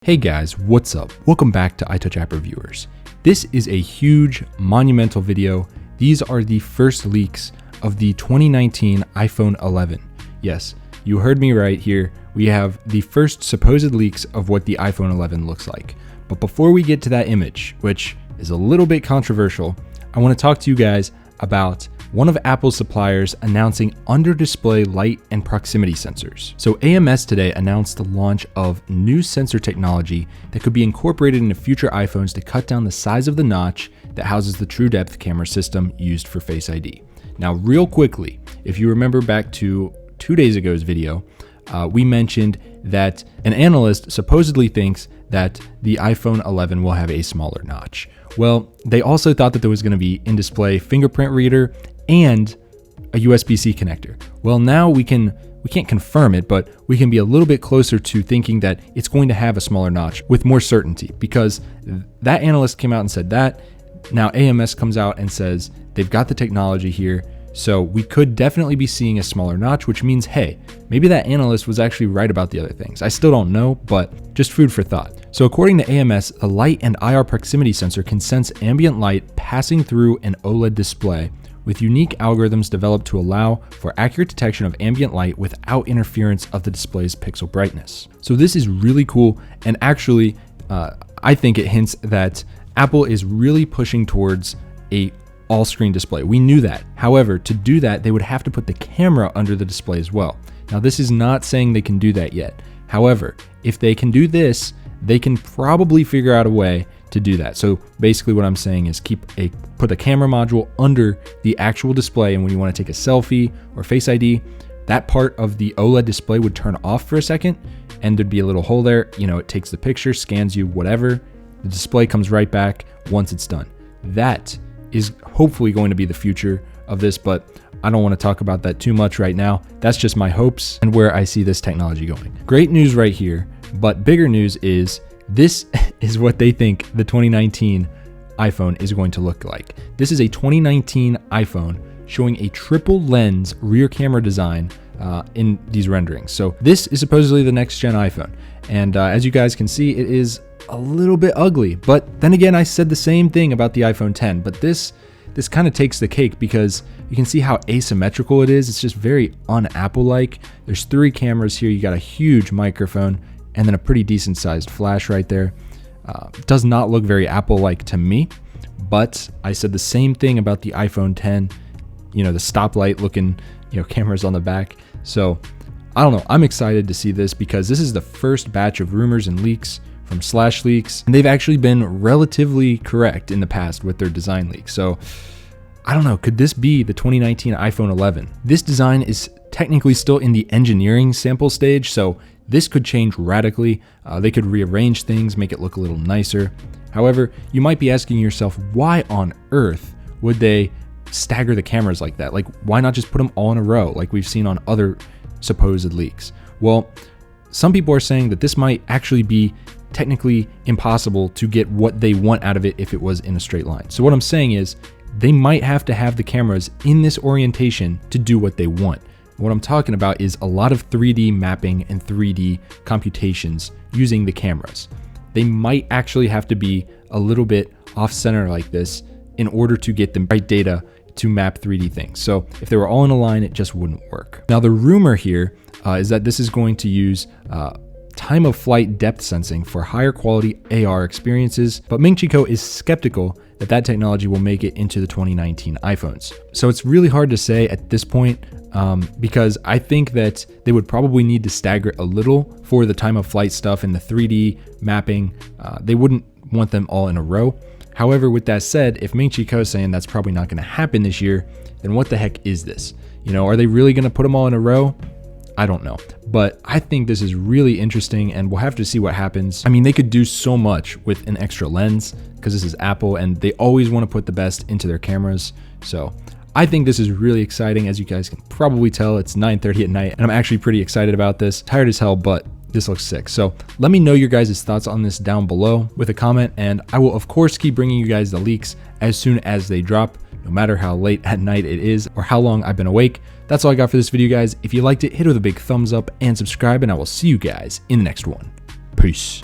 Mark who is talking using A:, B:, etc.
A: Hey guys, what's up? Welcome back to iTouch App Reviewers. This is a huge, monumental video. These are the first leaks of the 2019 iPhone 11. Yes, you heard me right here. We have the first supposed leaks of what the iPhone 11 looks like. But before we get to that image, which is a little bit controversial, I want to talk to you guys about one of Apple's suppliers announcing under-display light and proximity sensors. So AMS today announced the launch of new sensor technology that could be incorporated into future iPhones to cut down the size of the notch that houses the true depth camera system used for Face ID. Now, real quickly, if you remember back to 2 days ago's video, we mentioned that an analyst supposedly thinks that the iPhone 11 will have a smaller notch. Well, they also thought that there was going to be in-display fingerprint reader and a USB-C connector. Well, now we can't confirm it, but we can be a little bit closer to thinking that it's going to have a smaller notch with more certainty, because that analyst came out and said that. Now AMS comes out and says they've got the technology here. So we could definitely be seeing a smaller notch, which means, hey, maybe that analyst was actually right about the other things. I still don't know, but just food for thought. So according to AMS, the light and IR proximity sensor can sense ambient light passing through an OLED display with unique algorithms developed to allow for accurate detection of ambient light without interference of the display's pixel brightness. So this is really cool, and actually, I think it hints that Apple is really pushing towards a all-screen display. We knew that. However, to do that, they would have to put the camera under the display as well. Now, this is not saying they can do that yet. However, if they can do this, they can probably figure out a way to do that. So basically what I'm saying is put a camera module under the actual display, and when you want to take a selfie or Face ID, that part of the OLED display would turn off for a second, and there'd be a little hole there. You know, it takes the picture, scans you, whatever. The display comes right back once it's done. That is hopefully going to be the future of this, but I don't want to talk about that too much right now. That's just my hopes and where I see this technology going. Great news right here, but bigger news is this is what they think the 2019 iPhone is going to look like. This is a 2019 iPhone showing a triple lens rear camera design in these renderings. So this is supposedly the next gen iPhone. And as you guys can see, it is a little bit ugly, but then again, I said the same thing about the iPhone 10, but this kind of takes the cake because you can see how asymmetrical it is. It's just very un-Apple-like. There's 3 cameras here. You got a huge microphone and then a pretty decent sized flash right there. Does not look very Apple-like to me, but I said the same thing about the iPhone 10, you know, the stoplight looking, cameras on the back. So I don't know. I'm excited to see this because this is the first batch of rumors and leaks from Slash Leaks, and they've actually been relatively correct in the past with their design leaks. So I don't know, could this be the 2019 iPhone 11? This design is technically still in the engineering sample stage, so this could change radically. They could rearrange things, make it look a little nicer. However, you might be asking yourself, why on earth would they stagger the cameras like that? Like, why not just put them all in a row like we've seen on other supposed leaks? Well, some people are saying that this might actually be technically impossible to get what they want out of it if it was in a straight line. So what I'm saying is they might have to have the cameras in this orientation to do what they want. What I'm talking about is a lot of 3D mapping and 3D computations using the cameras. They might actually have to be a little bit off center like this in order to get the right data to map 3D things. So if they were all in a line, it just wouldn't work. Now the rumor here is that this is going to use time of flight depth sensing for higher quality AR experiences, but Ming Chi Kuo is skeptical that technology will make it into the 2019 iPhones. So it's really hard to say at this point because I think that they would probably need to stagger it a little for the time of flight stuff and the 3D mapping. They wouldn't want them all in a row. However, with that said, if Ming Chi Kuo is saying that's probably not going to happen this year, then what the heck is this? Are they really going to put them all in a row? I don't know, but I think this is really interesting and we'll have to see what happens. I mean, they could do so much with an extra lens because this is Apple and they always want to put the best into their cameras. So I think this is really exciting. As you guys can probably tell, it's 9:30 at night and I'm actually pretty excited about this. Tired as hell, but this looks sick. So let me know your guys' thoughts on this down below with a comment, and I will of course keep bringing you guys the leaks as soon as they drop, no matter how late at night it is or how long I've been awake. That's all I got for this video, guys. If you liked it, hit it with a big thumbs up and subscribe, and I will see you guys in the next one. Peace.